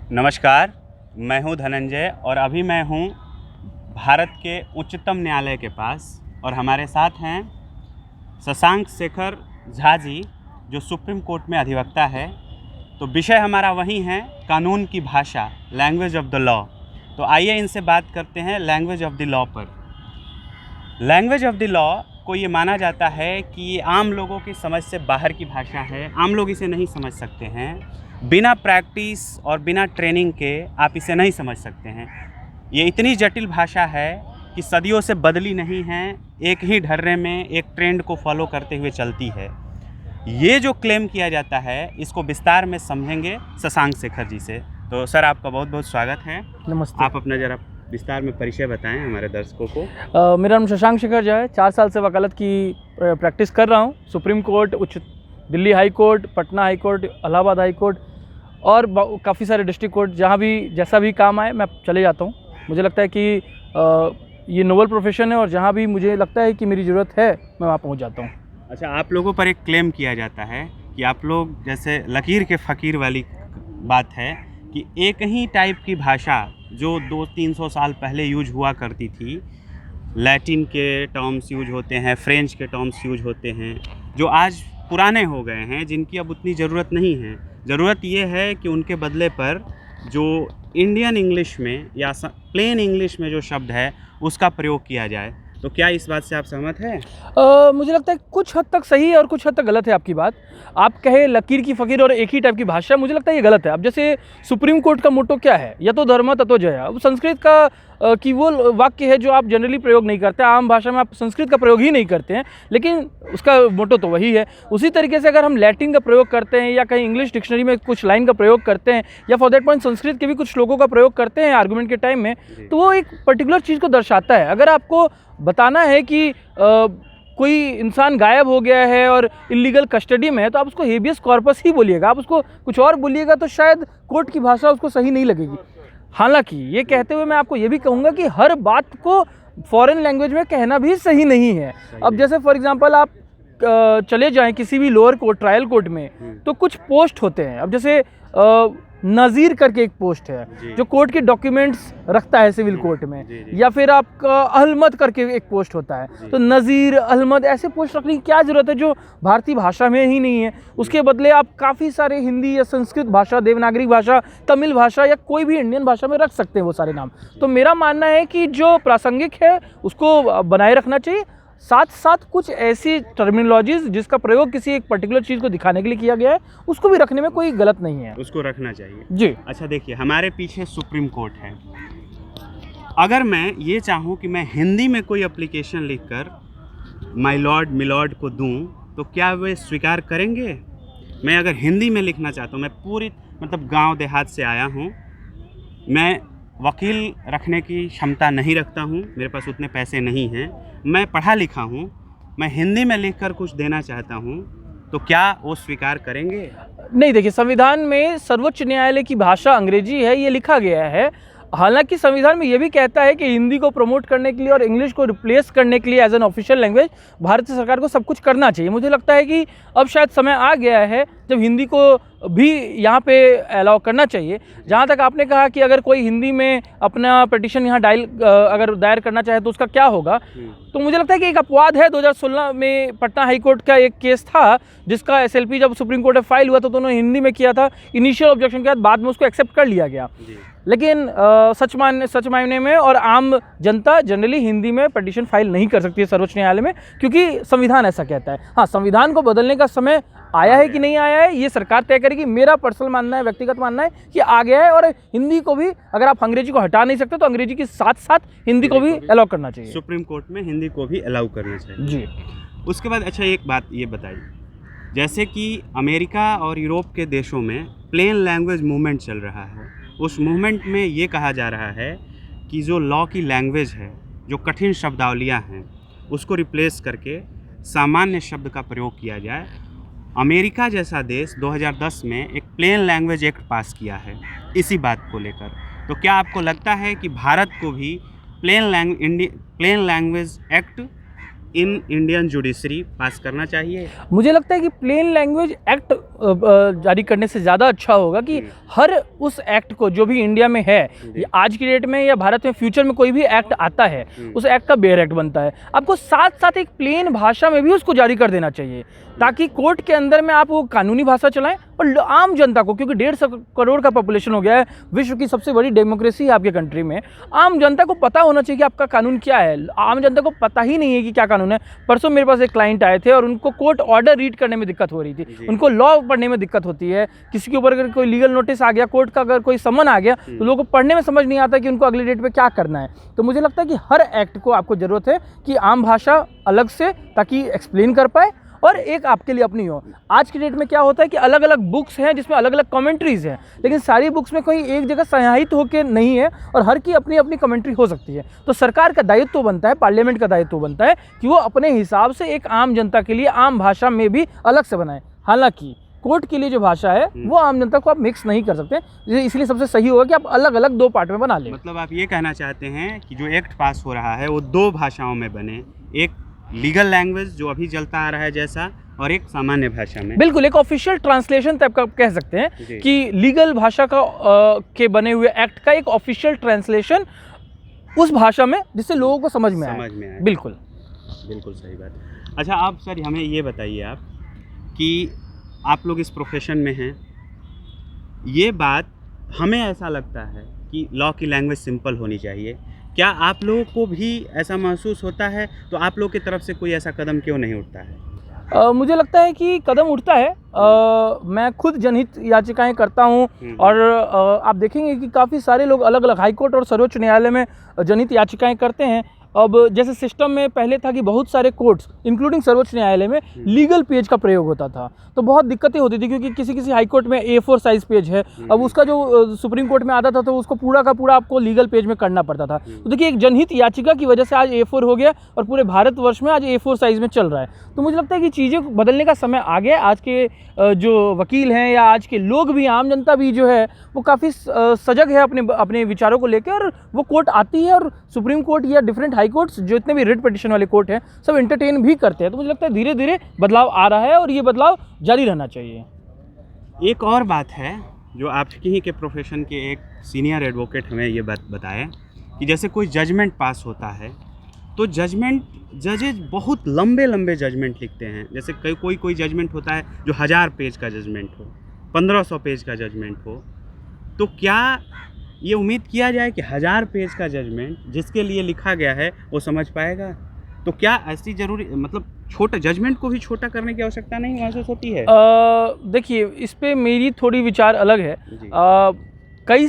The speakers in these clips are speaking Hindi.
नमस्कार, मैं हूं धनंजय और अभी मैं हूं भारत के उच्चतम न्यायालय के पास और हमारे साथ हैं शशांक शेखर झा जी, जो सुप्रीम कोर्ट में अधिवक्ता है। तो विषय हमारा वही है, कानून की भाषा, लैंग्वेज ऑफ द लॉ। तो आइए इनसे बात करते हैं लैंग्वेज ऑफ द लॉ पर। लैंग्वेज ऑफ द लॉ को ये माना जाता है कि ये आम लोगों की समझ से बाहर की भाषा है, आम लोग इसे नहीं समझ सकते हैं। बिना प्रैक्टिस और बिना ट्रेनिंग के आप इसे नहीं समझ सकते हैं। ये इतनी जटिल भाषा है कि सदियों से बदली नहीं है, एक ही ढर्रे में एक ट्रेंड को फॉलो करते हुए चलती है। ये जो क्लेम किया जाता है, इसको विस्तार में समझेंगे शशांक शेखर जी से। तो सर, आपका बहुत बहुत स्वागत है। नमस्ते। आप अपना ज़रा विस्तार में परिचय बताएं हमारे दर्शकों को। मेरा नाम शशांक शेखर झा है। 4 साल से वकालत की प्रैक्टिस कर रहा हूँ। Supreme court, Delhi high court, Patna high court, Allahabad high court और काफ़ी सारे डिस्ट्रिक्ट कोर्ट, जहाँ भी जैसा भी काम आए मैं चले जाता हूँ। मुझे लगता है कि ये नोबल प्रोफेशन है और जहाँ भी मुझे लगता है कि मेरी ज़रूरत है मैं वहाँ पहुँच जाता हूँ। अच्छा, आप लोगों पर एक क्लेम किया जाता है कि आप लोग जैसे लकीर के फ़कीर वाली बात है कि एक ही टाइप की भाषा जो 200-300 साल पहले यूज हुआ करती थी, लैटिन के टर्म्स यूज होते हैं, फ्रेंच के टर्म्स यूज होते हैं, जो आज पुराने हो गए हैं, जिनकी अब उतनी ज़रूरत नहीं है। ज़रूरत ये है कि उनके बदले पर जो इंडियन इंग्लिश में या प्लेन इंग्लिश में जो शब्द है उसका प्रयोग किया जाए। तो क्या इस बात से आप सहमत हैं? मुझे लगता है कुछ हद तक सही है और कुछ हद तक गलत है आपकी बात। आप कहे लकीर की फ़कीर और एक ही टाइप की भाषा, मुझे लगता है ये गलत है। अब जैसे सुप्रीम कोर्ट का मोटो क्या है, यतो धर्म ततो जय। अब संस्कृत का की वो वाक्य है जो आप जनरली प्रयोग नहीं करते, आम भाषा में आप संस्कृत का प्रयोग ही नहीं करते हैं, लेकिन उसका मोटो तो वही है। उसी तरीके से अगर हम लैटिन का प्रयोग करते हैं या कहीं इंग्लिश डिक्शनरी में कुछ लाइन का प्रयोग करते हैं या फॉर दैट पॉइंट संस्कृत के भी कुछ श्लोकों का प्रयोग करते हैं आर्गूमेंट के टाइम में, तो वो एक पर्टिकुलर चीज़ को दर्शाता है। अगर आपको बताना है कि कोई इंसान गायब हो गया है और इलीगल कस्टडी में है, तो आप उसको हेबियस कॉर्पस ही बोलिएगा। आप उसको कुछ और बोलिएगा तो शायद कोर्ट की भाषा उसको सही नहीं लगेगी। हालांकि ये कहते हुए मैं आपको ये भी कहूँगा कि हर बात को फॉरेन लैंग्वेज में कहना भी सही नहीं है। अब जैसे फॉर एग्जांपल आप चले जाएं किसी भी लोअर कोर्ट, ट्रायल कोर्ट में, तो कुछ पोस्ट होते हैं। अब जैसे नज़ीर करके एक पोस्ट है जो कोर्ट के डॉक्यूमेंट्स रखता है सिविल कोर्ट में, या फिर आपका अहलमद करके एक पोस्ट होता है। तो नज़ीर, अहलमद ऐसे पोस्ट रखने की क्या ज़रूरत है जो भारतीय भाषा में ही नहीं है। उसके बदले आप काफ़ी सारे हिंदी या संस्कृत भाषा, देवनागरी भाषा, तमिल भाषा या कोई भी इंडियन भाषा में रख सकते हैं वो सारे नाम। तो मेरा मानना है कि जो प्रासंगिक है उसको बनाए रखना चाहिए, साथ साथ कुछ ऐसी टर्मिनोलॉजीज जिसका प्रयोग किसी एक पर्टिकुलर चीज़ को दिखाने के लिए किया गया है उसको भी रखने में कोई गलत नहीं है, उसको रखना चाहिए जी। अच्छा, देखिए हमारे पीछे सुप्रीम कोर्ट है। अगर मैं ये चाहूँ कि मैं हिंदी में कोई एप्लीकेशन लिखकर माय लॉर्ड मिलॉर्ड को दूं, तो क्या वे स्वीकार करेंगे? मैं अगर हिंदी में लिखना चाहता हूँ, मैं पूरी गांव देहात से आया हूँ, मैं वकील रखने की क्षमता नहीं रखता हूँ, मेरे पास उतने पैसे नहीं हैं, मैं पढ़ा लिखा हूँ, मैं हिंदी में लिखकर कुछ देना चाहता हूँ, तो क्या वो स्वीकार करेंगे? नहीं, देखिए संविधान में सर्वोच्च न्यायालय की भाषा अंग्रेजी है, ये लिखा गया है। हालांकि संविधान में ये भी कहता है कि हिंदी को प्रमोट करने के लिए और इंग्लिश को रिप्लेस करने के लिए एज एन ऑफिशियल लैंग्वेज भारतीय सरकार को सब कुछ करना चाहिए। मुझे लगता है कि अब शायद समय आ गया है जब हिंदी को भी यहाँ पे अलाउ करना चाहिए। जहाँ तक आपने कहा कि अगर कोई हिंदी में अपना पिटीशन यहाँ अगर दायर करना चाहे तो उसका क्या होगा, तो मुझे लगता है कि एक अपवाद है। 2016 में पटना हाई कोर्ट का एक केस था जिसका SLP जब सुप्रीम कोर्ट में फाइल हुआ था तो उन्होंने हिंदी में किया था। इनिशियल ऑब्जेक्शन के बाद में उसको एक्सेप्ट कर लिया गया, लेकिन सच मायने में और आम जनता जनरली हिंदी में पिटीशन फाइल नहीं कर सकती है सर्वोच्च न्यायालय में, क्योंकि संविधान ऐसा कहता है। हाँ, संविधान को बदलने का समय आया है कि नहीं आया है ये सरकार तय करेगी। मेरा पर्सनल मानना है, व्यक्तिगत मानना है कि आ गया है, और हिंदी को भी अगर आप अंग्रेजी को हटा नहीं सकते तो अंग्रेजी के साथ साथ हिंदी को भी अलाउ करना चाहिए। सुप्रीम कोर्ट में हिंदी को भी अलाउ करना चाहिए जी। उसके बाद अच्छा, एक बात ये बताइए, जैसे कि अमेरिका और यूरोप के देशों में प्लेन लैंग्वेज मूवमेंट चल रहा है, उस मूवमेंट में ये कहा जा रहा है कि जो लॉ की लैंग्वेज है, जो कठिन शब्दावलियाँ हैं, उसको रिप्लेस करके सामान्य शब्द का प्रयोग किया जाए। अमेरिका जैसा देश 2010 में एक प्लेन लैंग्वेज एक्ट पास किया है इसी बात को लेकर। तो क्या आपको लगता है कि भारत को भी plain language act in Indian judiciary pass करना चाहिए? मुझे लगता है कि प्लेन लैंग्वेज एक्ट जारी करने से ज़्यादा अच्छा होगा कि हर उस एक्ट को जो भी इंडिया में है, जी। ये आज की डेट में या भारत में फ्यूचर में कोई भी एक्ट आता है, उस एक्ट का बेयर एक्ट बनता है, आपको साथ साथ एक प्लेन भाषा में भी उसको जारी कर देना चाहिए, ताकि कोर्ट के अंदर में आप वो कानूनी भाषा चलाएं और आम जनता को, क्योंकि 150 करोड़ का पॉपुलेशन हो गया है, विश्व की सबसे बड़ी डेमोक्रेसी है आपके कंट्री में, आम जनता को पता होना चाहिए कि आपका कानून क्या है। आम जनता को पता ही नहीं है कि क्या कानून है। परसों मेरे पास एक क्लाइंट आए थे और उनको कोर्ट ऑर्डर रीड करने में दिक्कत हो रही थी, उनको लॉ पढ़ने में दिक्कत होती है, किसी के ऊपर अगर कोई लीगल नोटिस आ गया, कोर्ट का अगर कोई समन आ गया, तो लोगों को पढ़ने में समझ नहीं आता कि उनको अगली डेट पे क्या करना है। तो मुझे लगता है कि हर एक्ट को आपको ज़रूरत है कि आम भाषा अलग से, ताकि एक्सप्लेन कर पाए, और एक आपके लिए अपनी हो। आज की डेट में क्या होता है कि अलग अलग बुक्स हैं जिसमें अलग अलग कमेंट्रीज़ हैं, लेकिन सारी बुक्स में कोई एक जगह समाहित होकर नहीं है और हर की अपनी अपनी कमेंट्री हो सकती है। तो सरकार का दायित्व बनता है, पार्लियामेंट का दायित्व बनता है कि वो अपने हिसाब से एक आम जनता के लिए आम भाषा में भी अलग से बनाए। हालांकि कोर्ट के लिए जो भाषा है वो आम जनता को आप मिक्स नहीं कर सकते, इसलिए सबसे सही होगा कि आप अलग अलग 2 पार्ट में बना लें। मतलब आप ये कहना चाहते हैं कि जो एक्ट पास हो रहा है वो 2 भाषाओं में बने, एक लीगल लैंग्वेज जो अभी चलता आ रहा है जैसा, और एक सामान्य भाषा में। बिल्कुल, एक ऑफिशियल ट्रांसलेशन टाइप का आप कह सकते हैं कि लीगल भाषा का के बने हुए एक्ट का एक ऑफिशियल ट्रांसलेशन उस भाषा में, जिससे लोगों को समझ में आए। बिल्कुल बिल्कुल सही बात। अच्छा, आप सर हमें ये बताइए आप कि आप लोग इस प्रोफेशन में हैं, ये बात हमें ऐसा लगता है कि लॉ की लैंग्वेज सिंपल होनी चाहिए, क्या आप लोगों को भी ऐसा महसूस होता है? तो आप लोग की तरफ से कोई ऐसा कदम क्यों नहीं उठता है? मुझे लगता है कि कदम उठता है। मैं खुद जनहित याचिकाएं करता हूं और आप देखेंगे कि काफ़ी सारे लोग अलग अलग हाईकोर्ट और सर्वोच्च न्यायालय में जनहित याचिकाएं करते हैं। अब जैसे सिस्टम में पहले था कि बहुत सारे कोर्ट्स इंक्लूडिंग सर्वोच्च न्यायालय में लीगल पेज का प्रयोग होता था, तो बहुत दिक्कतें होती थी, क्योंकि किसी किसी हाई कोर्ट में A4 साइज़ पेज है, अब उसका जो सुप्रीम कोर्ट में आता था तो उसको पूरा का पूरा आपको लीगल पेज में करना पड़ता था। तो देखिए, एक जनहित याचिका की वजह से आज A4 हो गया और पूरे भारतवर्ष में आज A4 साइज़ में चल रहा है। तो मुझे लगता है कि चीज़ें बदलने का समय आ गया। आज के जो वकील हैं या आज के लोग भी, आम जनता भी जो है वो काफ़ी सजग है अपने विचारों को लेकर, और वो कोर्ट आती है और सुप्रीम कोर्ट या डिफरेंट हाई कोर्ट्स, जो इतने भी रिट पिटिशन वाले कोर्ट हैं, सब एंटरटेन भी करते हैं। तो मुझे लगता है धीरे धीरे बदलाव आ रहा है और ये बदलाव जारी रहना चाहिए। एक और बात है जो आपके ही के प्रोफेशन के एक सीनियर एडवोकेट हमें ये बात बताए कि जैसे कोई जजमेंट पास होता है तो जजेज बहुत लंबे लंबे जजमेंट लिखते हैं। जैसे कोई जजमेंट होता है जो 1000 पेज का जजमेंट हो, 1500 पेज का जजमेंट हो। तो क्या ये उम्मीद किया जाए कि 1000 पेज का जजमेंट जिसके लिए लिखा गया है वो समझ पाएगा? तो क्या ऐसी ज़रूरी, मतलब छोटा जजमेंट को भी छोटा करने की आवश्यकता नहीं महसूस होती है? देखिए, इस पे मेरी थोड़ी विचार अलग है। कई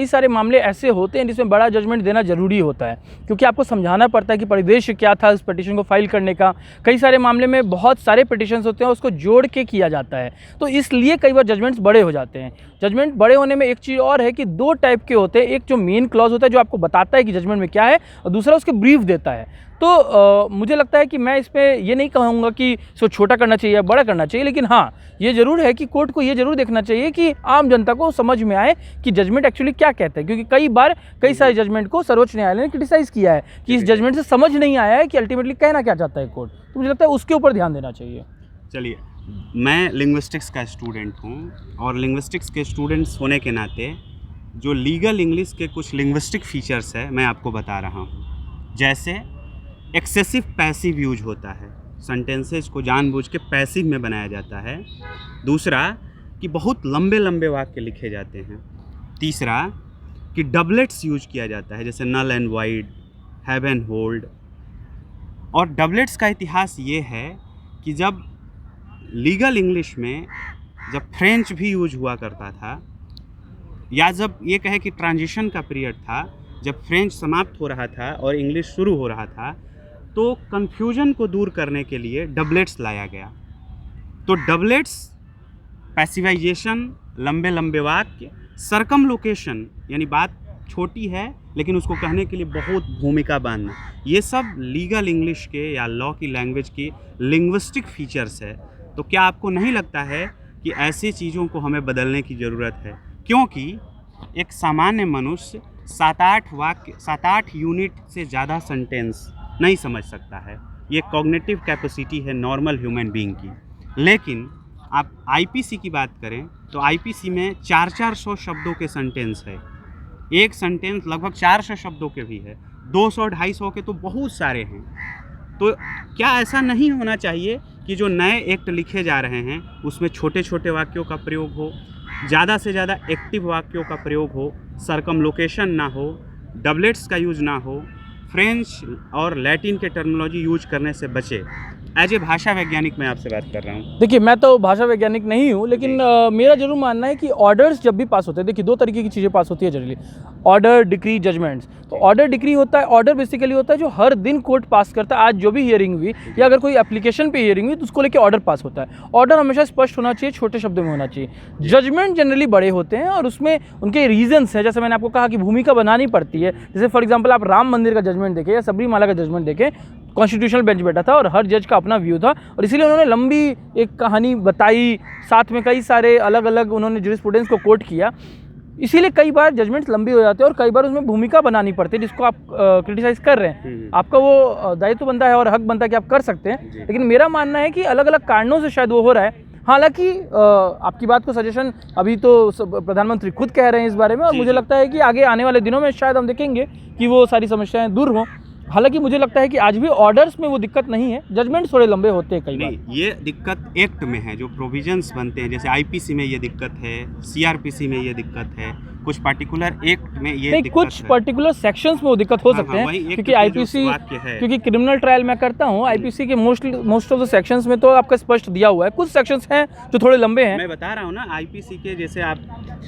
सारे मामले ऐसे होते हैं जिसमें बड़ा जजमेंट देना ज़रूरी होता है, क्योंकि आपको समझाना पड़ता है कि परिदृश्य क्या था उस पिटीशन को फाइल करने का। कई सारे मामले में बहुत सारे पिटीशंस होते हैं, उसको जोड़ के किया जाता है, तो इसलिए कई बार जजमेंट्स बड़े हो जाते हैं। जजमेंट बड़े होने में एक चीज़ और है कि 2 टाइप के होते हैं, एक जो मेन क्लॉज होता है जो आपको बताता है कि जजमेंट में क्या है, और दूसरा उसके ब्रीफ देता है। तो मुझे लगता है कि मैं इस पे ये नहीं कहूँगा कि इसको छोटा करना चाहिए या बड़ा करना चाहिए, लेकिन हाँ, ये ज़रूर है कि कोर्ट को ये ज़रूर देखना चाहिए कि आम जनता को समझ में आए कि जजमेंट एक्चुअली क्या कहते हैं, क्योंकि कई सारे जजमेंट को सर्वोच्च न्यायालय ने क्रिटिसाइज़ किया है कि इस जजमेंट से समझ नहीं आया है कि अल्टीमेटली कहना क्या चाहता है कोर्ट। तो मुझे लगता है उसके ऊपर ध्यान देना चाहिए। चलिए, मैं लिंग्विस्टिक्स का स्टूडेंट हूँ और लिंग्विस्टिक्स के स्टूडेंट्स होने के नाते जो लीगल इंग्लिश के कुछ लिंग्विस्टिक फीचर्स है मैं आपको बता रहा हूँ। जैसे एक्सेसिव पैसिव यूज होता है, सेंटेंसेस को जानबूझ के पैसिव में बनाया जाता है। दूसरा कि बहुत लंबे लंबे वाक्य लिखे जाते हैं। तीसरा कि डबलेट्स यूज किया जाता है, जैसे null and void, have and hold. और डबलेट्स का इतिहास ये है कि जब लीगल इंग्लिश में जब फ्रेंच भी यूज हुआ करता था, या जब ये कहे कि ट्रांजिशन का पीरियड था, जब फ्रेंच समाप्त हो रहा था और इंग्लिश शुरू हो रहा था, तो कन्फ्यूजन को दूर करने के लिए डबलेट्स लाया गया। तो डबलेट्स, पैसिवाइजेशन, लंबे लंबे वाक्य, सर्कमलोकेशन यानी बात छोटी है लेकिन उसको कहने के लिए बहुत भूमिका बांधना, ये सब लीगल इंग्लिश के या लॉ की लैंग्वेज की लिंग्विस्टिक फीचर्स है। तो क्या आपको नहीं लगता है कि ऐसी चीज़ों को हमें बदलने की ज़रूरत है? क्योंकि एक सामान्य मनुष्य 7-8 यूनिट से ज़्यादा सेंटेंस नहीं समझ सकता है, ये कॉग्निटिव कैपेसिटी है नॉर्मल ह्यूमन बीइंग की। लेकिन आप आईपीसी की बात करें तो आईपीसी में 400 शब्दों के सेंटेंस है, एक सेंटेंस लगभग 400 शब्दों के भी है, 200-250 के तो बहुत सारे हैं। तो क्या ऐसा नहीं होना चाहिए कि जो नए एक्ट लिखे जा रहे हैं उसमें छोटे छोटे वाक्यों का प्रयोग हो, ज़्यादा से ज़्यादा एक्टिव वाक्यों का प्रयोग हो, सरकमलोकेशन ना हो, डबलेट्स का यूज़ ना हो, फ्रेंच और लैटिन के टर्मिनोलॉजी यूज करने से बचे। एज ए भाषा वैज्ञानिक मैं आपसे बात कर रहा हूँ। देखिए, मैं तो भाषा वैज्ञानिक नहीं हूँ, लेकिन मेरा जरूर मानना है कि ऑर्डर्स जब भी पास होते हैं, देखिए 2 तरीके की चीज़ें पास होती है जनरली, ऑर्डर, डिक्री, जजमेंट्स। तो ऑर्डर डिक्री होता है, ऑर्डर बेसिकली होता है जो हर दिन कोर्ट पास करता है। आज जो भी हियरिंग हुई या अगर कोई एप्लीकेशन पे हियरिंग हुई तो उसको लेके ऑर्डर पास होता है। ऑर्डर हमेशा स्पष्ट होना चाहिए, छोटे शब्दों में होना चाहिए। जजमेंट जनरली बड़े होते हैं और उसमें उनके रीजंस हैं, जैसे मैंने आपको कहा कि भूमिका बनानी पड़ती है। जैसे फॉर एग्जाम्पल आप राम मंदिर का जजमेंट देखें या सबरीमाला का जजमेंट देखें, कॉन्स्टिट्यूशनल बेंच बैठा था और हर जज का अपना व्यू था और इसीलिए उन्होंने लंबी एक कहानी बताई, साथ में कई सारे अलग अलग उन्होंने जूरिस्प्रूडेंस को कोट किया। इसीलिए कई बार जजमेंट्स लंबी हो जाते हैं और कई बार उसमें भूमिका बनानी पड़ती है, जिसको आप क्रिटिसाइज कर रहे हैं। आपका वो दायित्व बनता है और हक बनता है कि आप कर सकते हैं, लेकिन मेरा मानना है कि अलग अलग कारणों से शायद वो हो रहा है। हालांकि आपकी बात को सजेशन अभी तो प्रधानमंत्री खुद कह रहे हैं इस बारे में और मुझे लगता है कि आगे आने वाले दिनों में शायद हम देखेंगे कि वो सारी समस्याएं दूर हों। हालांकि मुझे लगता है कि आज भी ऑर्डर्स में वो दिक्कत नहीं है, जजमेंट थोड़े लंबे होते हैं कई बार। ये दिक्कत एक्ट में है, जो प्रोविजंस बनते हैं, जैसे आईपीसी में ये दिक्कत है, सीआरपीसी में ये दिक्कत है, कुछ पर्टिकुलर एक्ट में ये नहीं, दिक्कत कुछ पर्टिकुलर सेक्शंस में वो दिक्कत हो सकते हैं, क्योंकि आईपीसी, क्योंकि क्रिमिनल ट्रायल मैं करता हूँ, आईपीसी के मोस्ट ऑफ द सेक्शंस में तो आपका स्पष्ट दिया हुआ है। कुछ सेक्शंस हैं जो थोड़े लंबे हैं। मैं बता रहा हूँ ना, आईपीसी के जैसे आप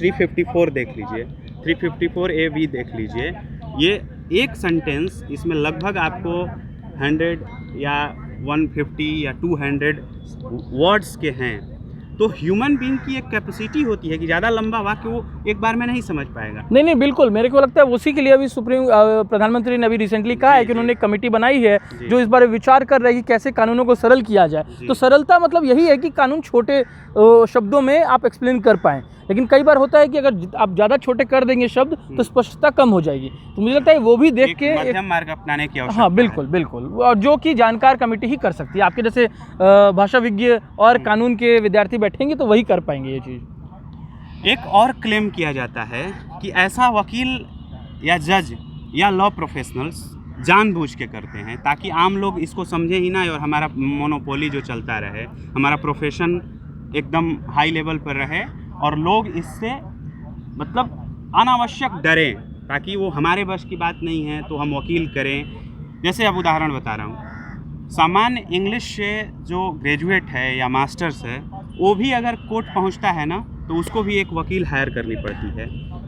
354 देख लीजिए, 354A देख लीजिए, ये एक सेंटेंस इसमें लगभग आपको 100 या 150 या 200 वर्ड्स के हैं। तो ह्यूमन बीइंग की एक कैपेसिटी होती है कि ज़्यादा लंबा वाक्य वो एक बार में नहीं समझ पाएगा। नहीं, बिल्कुल, मेरे को लगता है उसी के लिए अभी सुप्रीम प्रधानमंत्री ने अभी रिसेंटली कहा है कि उन्होंने एक कमेटी बनाई है जो इस बारे में विचार कर रही है कि कैसे कानूनों को सरल किया जाए। तो सरलता मतलब यही है कि कानून छोटे शब्दों में आप एक्सप्लेन कर पाएँ, लेकिन कई बार होता है कि अगर आप ज़्यादा छोटे कर देंगे शब्द तो स्पष्टता कम हो जाएगी। तो मुझे लगता है वो भी देख के मध्यम मार्ग अपनाने की आवश्यकता। हाँ, बिल्कुल बिल्कुल, और जो कि जानकार कमेटी ही कर सकती है। आपके जैसे भाषा विज्ञ और कानून के विद्यार्थी बैठेंगे तो वही कर पाएंगे ये चीज़। एक और क्लेम किया जाता है कि ऐसा वकील या जज या लॉ प्रोफेशनल्स जानबूझ के करते हैं ताकि आम लोग इसको समझें ही ना और हमारा मोनोपोली जो चलता रहे, हमारा प्रोफेशन एकदम हाई लेवल पर रहे और लोग इससे मतलब अनावश्यक डरें, ताकि वो हमारे बस की बात नहीं है तो हम वकील करें। जैसे अब उदाहरण बता रहा हूँ, सामान्य इंग्लिश से जो ग्रेजुएट है या मास्टर्स है वो भी अगर कोर्ट पहुँचता है ना तो उसको भी एक वकील हायर करनी पड़ती है।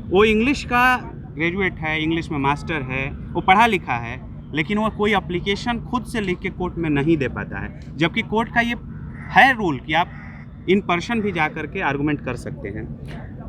वो इंग्लिश का ग्रेजुएट है, इंग्लिश में मास्टर है, वो पढ़ा लिखा है, लेकिन वो कोई एप्लीकेशन खुद से लिख के कोर्ट में नहीं दे पाता है, जबकि कोर्ट का ये है रूल कि आप इन पर्सन भी जा करके आर्गुमेंट कर सकते हैं।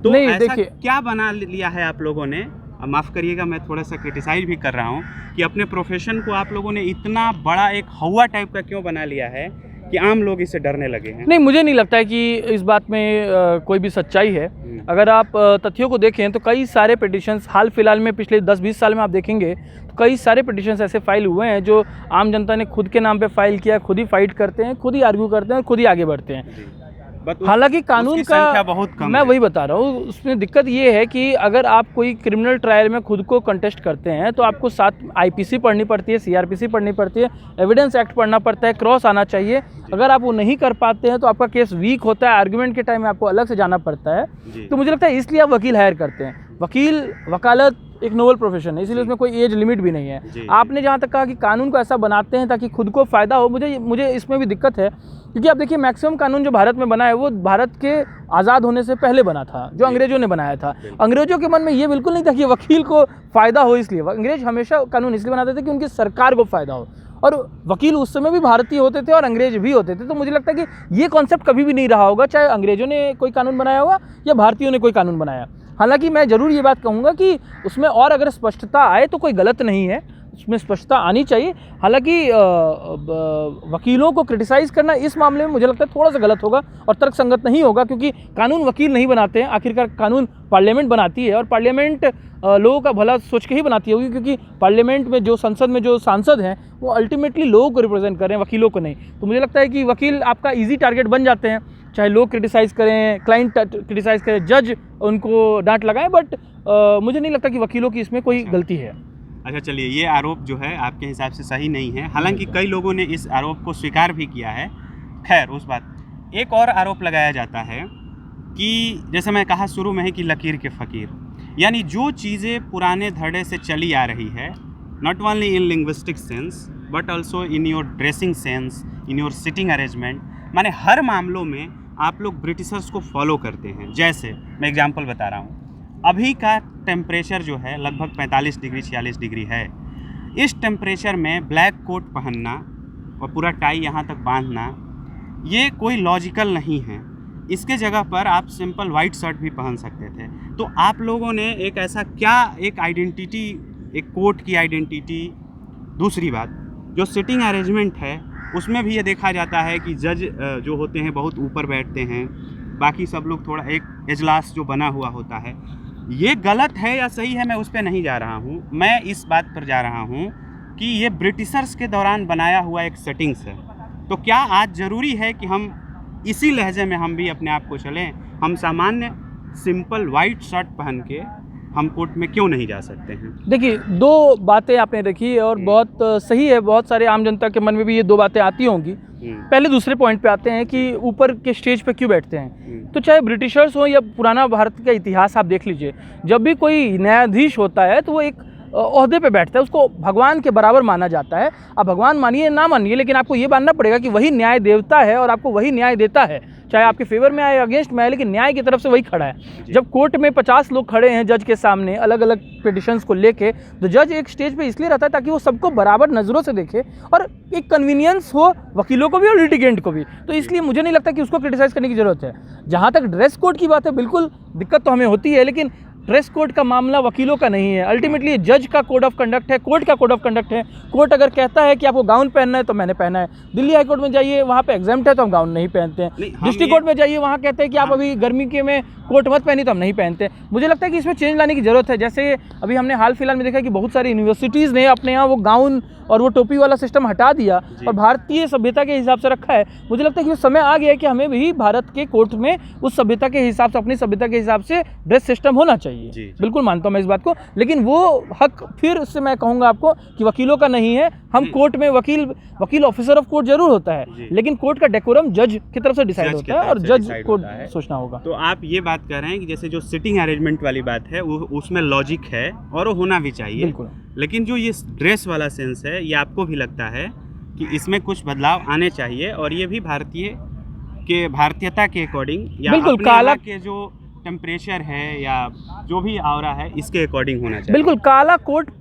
तो नहीं, ऐसा क्या बना लिया है आप लोगों ने, माफ़ करिएगा मैं थोड़ा सा क्रिटिसाइज भी कर रहा हूँ, कि अपने प्रोफेशन को आप लोगों ने इतना बड़ा एक हवा टाइप का क्यों बना लिया है कि आम लोग इससे डरने लगे हैं। नहीं, मुझे नहीं लगता है कि इस बात में कोई भी सच्चाई है। अगर आप तथ्यों को देखें तो कई सारे पिटिशंस हाल फिलहाल में पिछले 10-20 साल में आप देखेंगे तो कई सारे पिटिशंस ऐसे फाइल हुए हैं जो आम जनता ने खुद के नाम पे फाइल किया, खुद ही फाइट करते हैं, खुद ही आर्ग्यू करते हैं और खुद ही आगे बढ़ते हैं। हालांकि कानून का बहुत कम मैं वही बता रहा हूँ, उसमें दिक्कत ये है कि अगर आप कोई क्रिमिनल ट्रायल में खुद को कंटेस्ट करते हैं तो आपको साथ आईपीसी पढ़नी पड़ती है, सीआरपीसी पढ़नी पड़ती है, एविडेंस एक्ट पढ़ना पड़ता है, क्रॉस आना चाहिए। अगर आप वो नहीं कर पाते हैं तो आपका केस वीक होता है, आर्गुमेंट के टाइम में आपको अलग से जाना पड़ता है। तो मुझे लगता है इसलिए आप वकील हायर करते हैं। वकालत एक नोबल प्रोफेशन है, इसलिए उसमें कोई एज लिमिट भी नहीं है। आपने जहाँ तक कहा कि कानून को ऐसा बनाते हैं ताकि खुद को फ़ायदा हो, मुझे इसमें भी दिक्कत है, क्योंकि आप देखिए मैक्सिमम कानून जो भारत में बना है वो भारत के आज़ाद होने से पहले बना था, जो अंग्रेजों ने बनाया था। अंग्रेजों के मन में ये बिल्कुल नहीं था कि वकील को फ़ायदा हो, इसलिए अंग्रेज हमेशा कानून इसलिए बनाते थे कि उनकी सरकार को फ़ायदा हो, और वकील उस समय भी भारतीय होते थे और अंग्रेज भी होते थे। तो मुझे लगता है कि ये कॉन्सेप्ट कभी भी नहीं रहा होगा, चाहे अंग्रेजों ने कोई कानून बनाया होगा या भारतीयों ने कोई कानून बनाया। हालांकि मैं ज़रूर ये बात कहूँगा कि उसमें और अगर स्पष्टता आए तो कोई गलत नहीं है, उसमें स्पष्टता आनी चाहिए। हालांकि वकीलों को क्रिटिसाइज़ करना इस मामले में मुझे लगता है थोड़ा सा गलत होगा और तर्कसंगत नहीं होगा, क्योंकि कानून वकील नहीं बनाते हैं, आखिरकार कानून पार्लियामेंट बनाती है और पार्लियामेंट लोगों का भला सोच के ही बनाती होगी, क्योंकि पार्लियामेंट में जो संसद में जो सांसद हैं वो अल्टीमेटली लोगों को रिप्रेजेंट कर रहे हैं, वकीलों को नहीं। तो मुझे लगता है कि वकील आपका ईजी टारगेट बन जाते हैं, चाहे लोग क्रिटिसाइज़ करें, क्लाइंट क्रिटिसाइज़ करें, जज उनको डांट लगाएं, बट मुझे नहीं लगता कि वकीलों की इसमें कोई गलती है। अच्छा चलिए, ये आरोप जो है आपके हिसाब से सही नहीं है, हालांकि कई लोगों ने इस आरोप को स्वीकार भी किया है। खैर उस बात, एक और आरोप लगाया जाता है कि जैसे मैं कहा शुरू में ही कि लकीर के फ़कीर, यानी जो चीज़ें पुराने धड़े से चली आ रही है, not only in linguistic sense but also in your dressing sense, in your sitting arrangement, माने हर मामलों में आप लोग ब्रिटिशर्स को फॉलो करते हैं। जैसे मैं एग्जांपल बता रहा हूँ, अभी का टेम्परेचर जो है लगभग 45 डिग्री 46 डिग्री है। इस टेम्परेचर में ब्लैक कोट पहनना और पूरा टाई यहाँ तक बांधना ये कोई लॉजिकल नहीं है। इसके जगह पर आप सिंपल वाइट शर्ट भी पहन सकते थे। तो आप लोगों ने एक ऐसा क्या एक आइडेंटिटी, एक कोट की आइडेंटिटी। दूसरी बात, जो सिटिंग अरेंजमेंट है उसमें भी ये देखा जाता है कि जज जो होते हैं बहुत ऊपर बैठते हैं, बाकी सब लोग थोड़ा एक इजलास जो बना हुआ होता है। ये गलत है या सही है मैं उस पर नहीं जा रहा हूँ, मैं इस बात पर जा रहा हूँ कि ये ब्रिटिशर्स के दौरान बनाया हुआ एक सेटिंग्स है। तो क्या आज ज़रूरी है कि हम इसी लहजे में हम भी अपने आप को चलें? हम सामान्य सिंपल वाइट शर्ट पहन के हम कोर्ट में क्यों नहीं जा सकते हैं? देखिए, दो बातें आपने रखी और बहुत सही है, बहुत सारे आम जनता के मन में भी ये दो बातें आती होंगी। पहले दूसरे पॉइंट पे आते हैं कि ऊपर के स्टेज पे क्यों बैठते हैं। तो चाहे ब्रिटिशर्स हो या पुराना भारत का इतिहास आप देख लीजिए, जब भी कोई न्यायाधीश होता है तो वो एक ओहदे पे बैठता है, उसको भगवान के बराबर माना जाता है। आप भगवान मानिए ना मानिए, लेकिन आपको ये मानना पड़ेगा कि वही न्याय देवता है और आपको वही न्याय देता है, चाहे आपके फेवर में आए अगेंस्ट में आए, लेकिन न्याय की तरफ से वही खड़ा है। जब कोर्ट में 50 लोग खड़े हैं जज के सामने अलग अलग पिटिशंस को लेके, तो जज एक स्टेज पे इसलिए रहता है ताकि वो सबको बराबर नज़रों से देखे और एक कन्वीनियंस हो वकीलों को भी और लिटिगेंट को भी। तो इसलिए मुझे नहीं लगता कि उसको क्रिटिसाइज़ करने की ज़रूरत है। जहाँ तक ड्रेस कोड की बात है, बिल्कुल दिक्कत तो हमें होती है, लेकिन ड्रेस कोड का मामला वकीलों का नहीं है। अल्टीमेटली जज का कोड ऑफ कंडक्ट है, कोर्ट का कोड ऑफ कंडक्ट है। कोर्ट अगर कहता है कि आपको गाउन पहनना है तो मैंने पहना है। दिल्ली हाई कोर्ट में जाइए, वहाँ पे एग्जाम्प्ट है तो हम गाउन नहीं पहनते हैं। डिस्ट्रिक्ट कोर्ट में जाइए, वहाँ कहते हैं कि आप अभी गर्मी के में कोट मत पहनी, तो हम नहीं पहनते। मुझे लगता है कि इसमें चेंज लाने की ज़रूरत है। जैसे अभी हमने हाल फिलहाल में देखा कि बहुत सारी यूनिवर्सिटीज़ ने अपने यहाँ वो गाउन और वो टोपी वाला सिस्टम हटा दिया और भारतीय सभ्यता के हिसाब से रखा है। मुझे लगता है कि वो समय आ गया है कि हमें भी भारत के कोर्ट में उस सभ्यता के हिसाब से, अपनी सभ्यता के हिसाब से ड्रेस सिस्टम होना चाहिए। बिल्कुल मानता हूँ मैं इस बात को, लेकिन वो हक फिर से मैं कहूँगा आपको कि वकीलों का नहीं है। हम कोर्ट में वकील ऑफिसर ऑफ कोर्ट जरूर होता है, लेकिन कोर्ट का डेकोरम जज की तरफ से डिसाइड होता है और जज को सोचना होगा। तो आप ये बात कह रहे हैं कि जैसे जो सिटिंग अरेंजमेंट वाली बात है वो उसमें लॉजिक है और वो होना भी चाहिए, लेकिन जो ये ड्रेस वाला सेंस है, ये आपको भी लगता है कि इसमें कुछ बदलाव आने चाहिए और ये भी भारतीयता के अकॉर्डिंग या बिल्कुल काला के जो टेम्परेचर है या जो भी आवरा है इसके अकॉर्डिंग होना चाहिए। बिल्कुल, काला कोट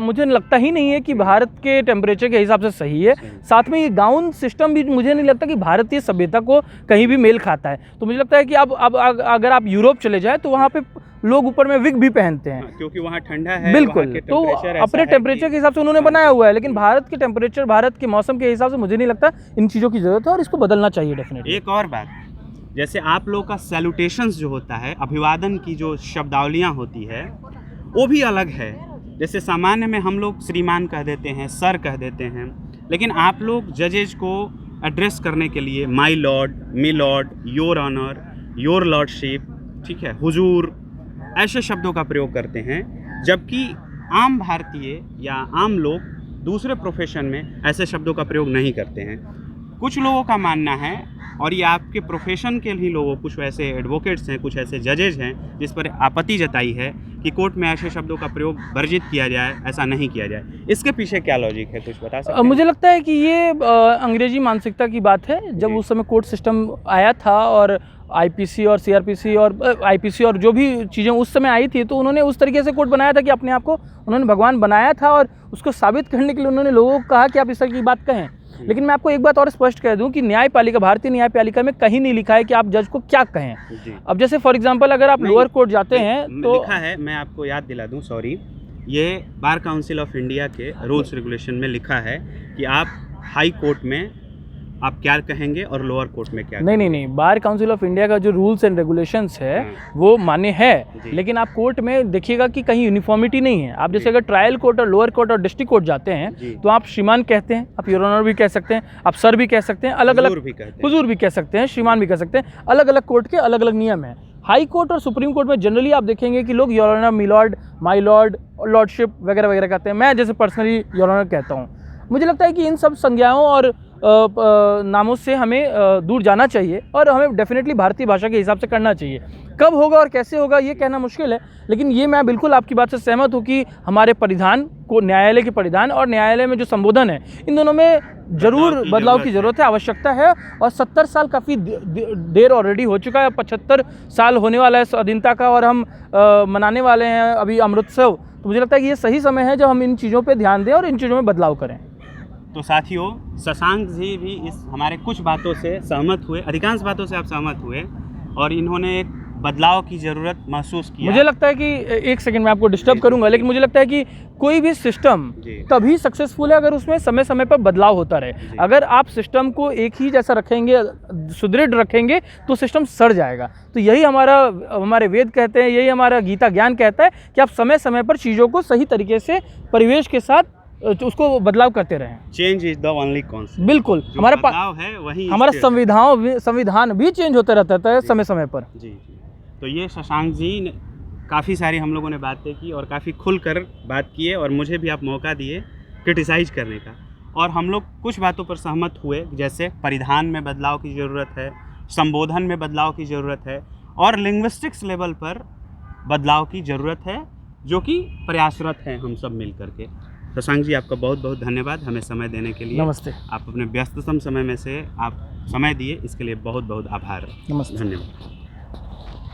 मुझे लगता ही नहीं है कि भारत के टेम्परेचर के हिसाब से सही है। साथ में ये गाउन सिस्टम भी मुझे नहीं लगता कि भारतीय सभ्यता को कहीं भी मेल खाता है। तो मुझे लगता है कि अब अगर आप यूरोप चले जाए तो वहाँ पे लोग ऊपर में विग भी पहनते हैं, क्योंकि वहाँ ठंडा है। बिल्कुल, तो अपने टेम्परेचर के हिसाब से उन्होंने बनाया हुआ है, लेकिन भारत के टेम्परेचर, भारत के मौसम के हिसाब से मुझे नहीं लगता इन चीज़ों की ज़रूरत है और इसको बदलना चाहिए डेफिनेटली। एक और बात, जैसे आप लोग का सैल्यूटेशंस जो होता है, अभिवादन की जो शब्दावलियाँ होती है वो भी अलग है। जैसे सामान्य में हम लोग श्रीमान कह देते हैं, सर कह देते हैं, लेकिन आप लोग जजेज को एड्रेस करने के लिए my lord, me lord, your honour, your lordship, ठीक है, हुजूर, ऐसे शब्दों का प्रयोग करते हैं, जबकि आम भारतीय या आम लोग दूसरे प्रोफेशन में ऐसे शब्दों का प्रयोग नहीं करते हैं। कुछ लोगों का मानना है, और ये आपके प्रोफेशन के ही लोगों, कुछ ऐसे एडवोकेट्स हैं, कुछ ऐसे जजेज हैं जिस पर आपत्ति जताई है कि कोर्ट में ऐसे शब्दों का प्रयोग वर्जित किया जाए, ऐसा नहीं किया जाए। इसके पीछे क्या लॉजिक है, कुछ बता सकते हैं? मुझे लगता है कि ये अंग्रेजी मानसिकता की बात है। जब उस समय कोर्ट सिस्टम आया था और आईपीसी और सीआरपीसी और आईपीसी और जो भी चीज़ें उस समय आई थी, तो उन्होंने उस तरीके से कोर्ट बनाया था कि अपने आप को उन्होंने भगवान बनाया था और उसको साबित करने के लिए उन्होंने लोगों को कहा कि आप इस तरह की बात कहें। लेकिन मैं आपको एक बात और स्पष्ट कह दूं कि न्यायपालिका, भारतीय न्यायपालिका में कहीं नहीं लिखा है कि आप जज को क्या कहें। अब जैसे फॉर एग्जांपल अगर आप लोअर कोर्ट जाते हैं तो लिखा है, मैं आपको याद दिला दूं, सॉरी, ये बार काउंसिल ऑफ इंडिया के रूल्स रेगुलेशन में लिखा है कि आप हाई कोर्ट में आप क्या कहेंगे और लोअर कोर्ट में क्या नहीं, बार काउंसिल ऑफ इंडिया का जो रूल्स एंड रेगुलेशंस है हाँ। वो मान्य है, जी। लेकिन आप कोर्ट में देखिएगा कि कहीं यूनिफॉर्मिटी नहीं है। आप जैसे जी। अगर ट्रायल कोर्ट और लोअर कोर्ट और डिस्ट्रिक्ट कोर्ट जाते हैं जी। तो आप श्रीमान कहते हैं, आप योर ऑनर भी कह सकते हैं, आप सर भी कह सकते हैं, अलग अलग हुजूर भी कहते हैं। हुजूर भी कह सकते हैं, श्रीमान भी कह सकते हैं। अलग अलग कोर्ट के अलग अलग नियम हैं। हाई कोर्ट और सुप्रीम कोर्ट में जनरली आप देखेंगे कि लोग your honour, me lord, my lord, lordship वगैरह वगैरह कहते हैं। मैं जैसे पर्सनली योर ऑनर कहता हूँ। मुझे लगता है कि इन सब संज्ञाओं और नामों से हमें दूर जाना चाहिए और हमें डेफिनेटली भारतीय भाषा के हिसाब से करना चाहिए। कब होगा और कैसे होगा ये कहना मुश्किल है, लेकिन ये मैं बिल्कुल आपकी बात से सहमत हूँ कि हमारे परिधान को, न्यायालय के परिधान और न्यायालय में जो संबोधन है, इन दोनों में जरूर बदलाव की ज़रूरत है, आवश्यकता है। और 70 साल काफ़ी देर ऑलरेडी हो चुका है। 75 साल होने वाला है स्वाधीनता का और हम मनाने वाले हैं अभी अमृतोत्सव। तो मुझे लगता है कि ये सही समय है जब हम इन चीज़ों पर ध्यान दें और इन चीज़ों में बदलाव करें। तो साथियों, शशांक जी भी इस हमारे कुछ बातों से सहमत हुए, अधिकांश बातों से आप सहमत हुए और इन्होंने एक बदलाव की ज़रूरत महसूस किया। मुझे लगता है कि एक सेकंड में आपको डिस्टर्ब करूंगा, लेकिन मुझे लगता है कि कोई भी सिस्टम तभी सक्सेसफुल है अगर उसमें समय समय पर बदलाव होता रहे। अगर आप सिस्टम को एक ही जैसा रखेंगे, सुदृढ़ रखेंगे, तो सिस्टम सड़ जाएगा। तो यही हमारे वेद कहते हैं, यही हमारा गीता ज्ञान कहता है कि आप समय समय पर चीज़ों को सही तरीके से परिवेश के साथ उसको बदलाव करते रहें। Change is the only concept. बिल्कुल, हमारा बदलाव है वही, हमारा संविधान भी चेंज होता रहता है समय समय पर। जी। तो ये शशांक जी ने काफ़ी सारी हम लोगों ने बातें की और काफ़ी खुलकर बात किए और मुझे भी आप मौका दिए क्रिटिसाइज करने का। और हम लोग कुछ बातों पर सहमत हुए, जैसे परिधान में बदलाव की ज़रूरत है, संबोधन में बदलाव की ज़रूरत है और लिंग्विस्टिक्स लेवल पर बदलाव की ज़रूरत है, जो कि प्रयासरत हैं हम सब मिल करके। शशांक जी, आपका बहुत बहुत धन्यवाद हमें समय देने के लिए। नमस्ते। आप अपने व्यस्ततम समय में से आप समय दिए, इसके लिए बहुत बहुत आभार। नमस्ते। धन्यवाद।